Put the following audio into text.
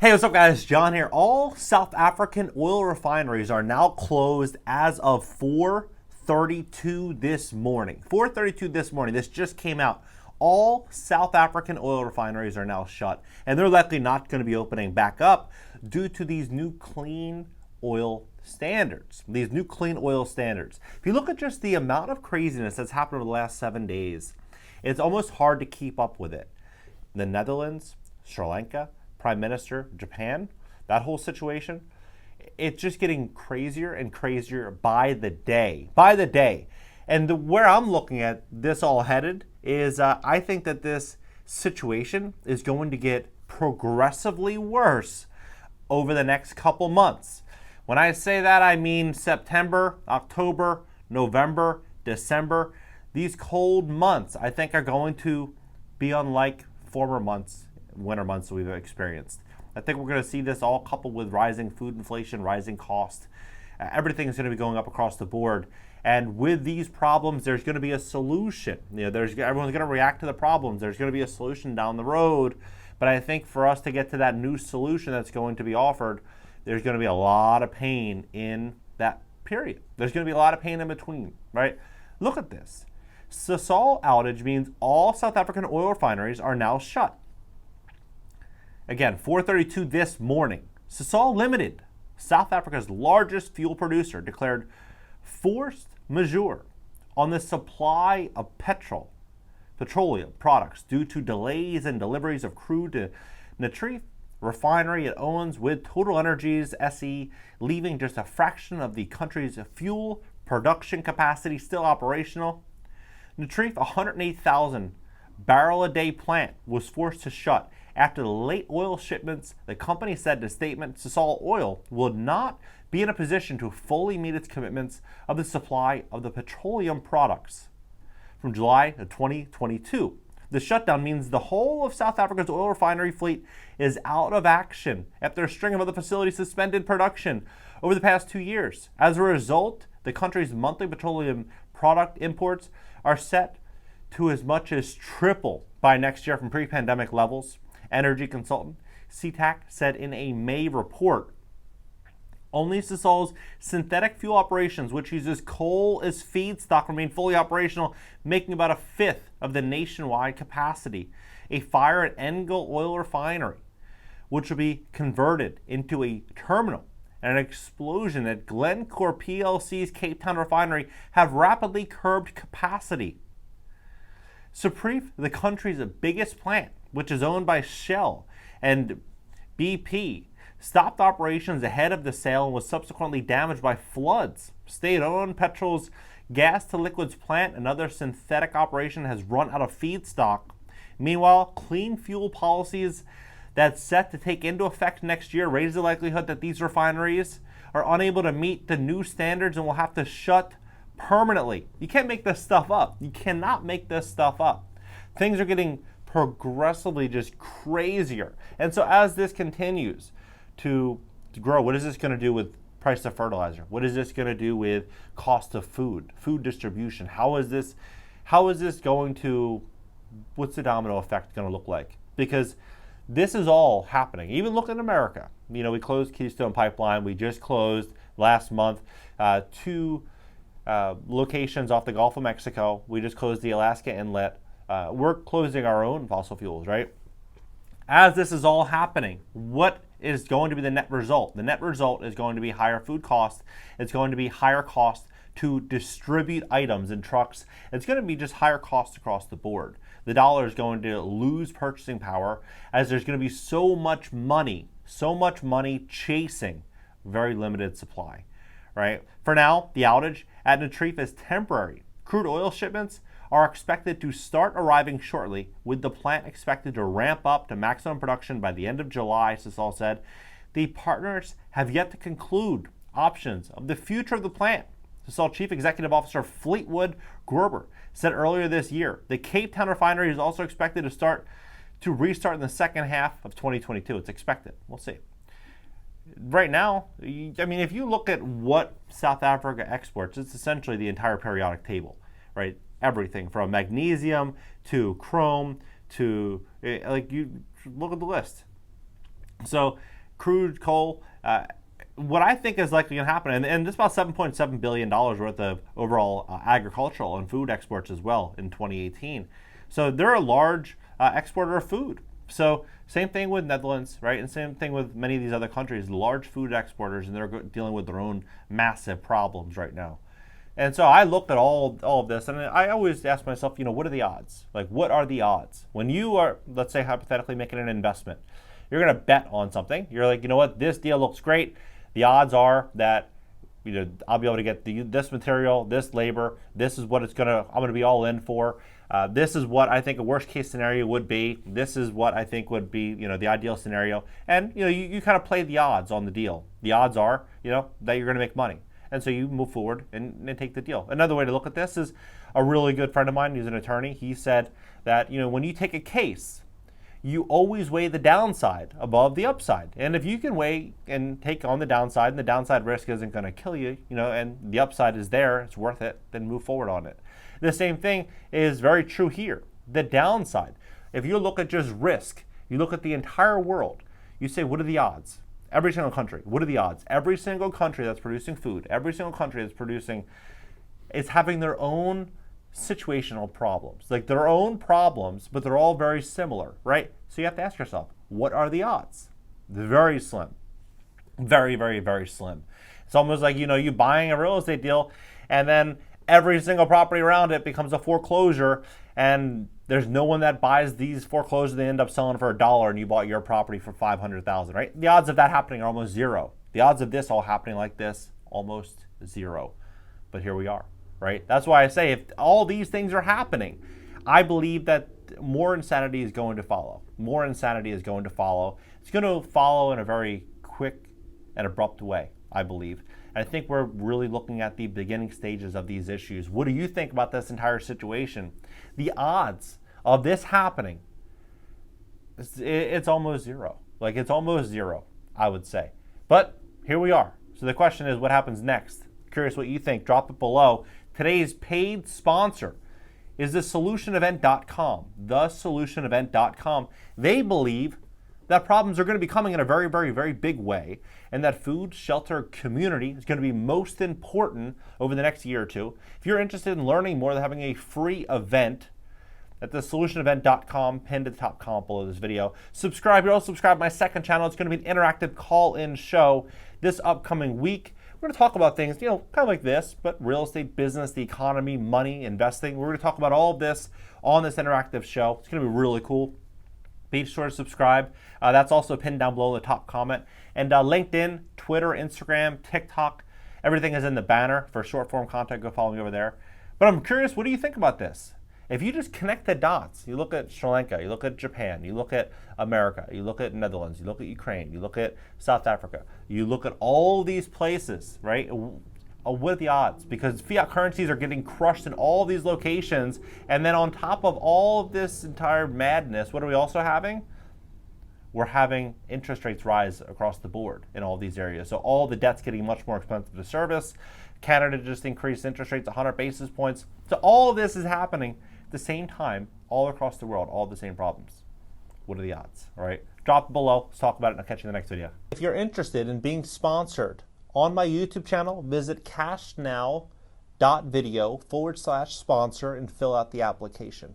Hey, what's up guys? John here. All South African oil refineries are now closed as of 4:32 this morning. 4:32 this morning. This just came out. All South African oil refineries are now shut, and they're likely not going to be opening back up due to these new clean oil standards. If you look at just the amount of craziness that's happened over the last 7 days, it's almost hard to keep up with it. The Netherlands, Sri Lanka, Prime Minister, Japan, that whole situation, it's just getting crazier and crazier by the day. And where I'm looking at this all headed is I think that this situation is going to get progressively worse over the next couple months. When I say that, I mean September, October, November, December. These cold months, I think, are going to be unlike former months, winter months that we've experienced. I think we're going to see this all coupled with rising food inflation, rising cost. Everything is going to be going up across the board. And with these problems, there's going to be a solution. Everyone's going to react to the problems. There's going to be a solution down the road. But I think for us to get to that new solution that's going to be offered, there's going to be a lot of pain in that period. There's going to be a lot of pain in between, right? Look at this. Sasol outage means all South African oil refineries are now shut. Again, 4:32 this morning. Sasol Limited, South Africa's largest fuel producer, declared force majeure on the supply of petroleum products due to delays in deliveries of crude to Natref refinery it owns, with Total Energies SE leaving just a fraction of the country's fuel production capacity still operational. Natref, a 108,000 barrel a day plant, was forced to shut after the late oil shipments. The company said in a statement Sasol Oil will not be in a position to fully meet its commitments of the supply of the petroleum products from July of 2022. The shutdown means the whole of South Africa's oil refinery fleet is out of action after a string of other facilities suspended production over the past 2 years. As a result, the country's monthly petroleum product imports are set to as much as triple by next year from pre-pandemic levels. Energy consultant CTAC said in a May report. Only Sasol's synthetic fuel operations, which uses coal as feedstock, remain fully operational, making about a fifth of the nationwide capacity. A fire at Engel Oil Refinery, which will be converted into a terminal, and an explosion at Glencore PLC's Cape Town refinery have rapidly curbed capacity. Supreme, the country's biggest plant, which is owned by Shell and BP, stopped operations ahead of the sale and was subsequently damaged by floods. State-owned Petrol's gas-to-liquids plant, another synthetic operation, has run out of feedstock. Meanwhile, clean fuel policies that's set to take into effect next year raise the likelihood that these refineries are unable to meet the new standards and will have to shut permanently. You can't make this stuff up. You cannot make this stuff up. Things are getting progressively just crazier. And so as this continues to grow, what is this going to do with price of fertilizer? What is this going to do with cost of food distribution? How is this going to, what's the domino effect going to look like? Because this is all happening. Even look at America. We closed Keystone Pipeline. We just closed last month 2 locations off the Gulf of Mexico. We just closed the Alaska Inlet. We're closing our own fossil fuels, right? As this is all happening, what is going to be the net result? The net result is going to be higher food costs. It's going to be higher costs to distribute items in trucks. It's going to be just higher costs across the board. The dollar is going to lose purchasing power as there's going to be so much money chasing very limited supply, right? For now, the outage at Natref is temporary. Crude oil shipments are expected to start arriving shortly, with the plant expected to ramp up to maximum production by the end of July, Sasol said. The partners have yet to conclude options of the future of the plant. Sasol Chief Executive Officer Fleetwood Grober said earlier this year the Cape Town refinery is also expected to restart in the second half of 2022. It's expected. We'll see. Right now, if you look at what South Africa exports, it's essentially the entire periodic table, right? Everything from magnesium to chrome to, you look at the list. So crude coal, what I think is likely going to happen, and it's about $7.7 billion worth of overall agricultural and food exports as well in 2018. So they're a large exporter of food. So same thing with Netherlands, right? And same thing with many of these other countries, large food exporters, and they're dealing with their own massive problems right now. And so I looked at all of this, and I always ask myself, what are the odds? Like, what are the odds? When you are, let's say, hypothetically making an investment, you're going to bet on something. You're like, you know what, this deal looks great. The odds are that I'll be able to get this material, this labor. This is what I'm going to be all in for. This is what I think a worst case scenario would be. This is what I think would be, the ideal scenario. And you kind of play the odds on the deal. The odds are, that you're going to make money. And so you move forward and take the deal. Another way to look at this is a really good friend of mine, who's an attorney. He said that, when you take a case, you always weigh the downside above the upside. And if you can weigh and take on the downside, and the downside risk isn't going to kill you, and the upside is there, it's worth it, then move forward on it. The same thing is very true here. The downside, if you look at just risk, you look at the entire world, you say, what are the odds? Every single country, what are the odds? Every single country that's producing food, every single country that's producing, is having their own situational problems, like their own problems, but they're all very similar, right? So you have to ask yourself, what are the odds? They're very slim. Very, very, very slim. It's almost like, you buying a real estate deal, and then every single property around it becomes a foreclosure, and there's no one that buys these foreclosures. They end up selling for $1, and you bought your property for $500,000, right? The odds of that happening are almost zero. The odds of this all happening like this, almost zero. But here we are, right? That's why I say, if all these things are happening, I believe that more insanity is going to follow. More insanity is going to follow. It's going to follow in a very quick and abrupt way, I believe. And I think we're really looking at the beginning stages of these issues. What do you think about this entire situation? The odds of this happening, it's almost zero. Like, it's almost zero, I would say. But here we are. So the question is, what happens next? Curious what you think. Drop it below. Today's paid sponsor is thesolutionevent.com. Thesolutionevent.com. They believe that problems are going to be coming in a very, very, very big way, and that food, shelter, community is going to be most important over the next year or two. If you're interested in learning more, they're having a free event at thesolutionevent.com, pinned to the top comment below this video. Subscribe. You're also subscribe to my second channel. It's going to be an interactive call-in show this upcoming week. We're going to talk about things, kind of like this, but real estate, business, the economy, money, investing. We're going to talk about all of this on this interactive show. It's going to be really cool. Be sure to subscribe. That's also pinned down below in the top comment. And LinkedIn, Twitter, Instagram, TikTok, everything is in the banner for short form content. Go follow me over there. But I'm curious, what do you think about this? If you just connect the dots, you look at Sri Lanka, you look at Japan, you look at America, you look at Netherlands, you look at Ukraine, you look at South Africa, you look at all these places, right? What are the odds? Because fiat currencies are getting crushed in all these locations. And then on top of all of this entire madness, what are we also having? We're having interest rates rise across the board in all these areas. So all the debt's getting much more expensive to service. Canada just increased interest rates 100 basis points. So all of this is happening at the same time, all across the world, all the same problems. What are the odds? All right, drop it below. Let's talk about it, and I'll catch you in the next video. If you're interested in being sponsored on my YouTube channel, visit cashnow.video/sponsor and fill out the application.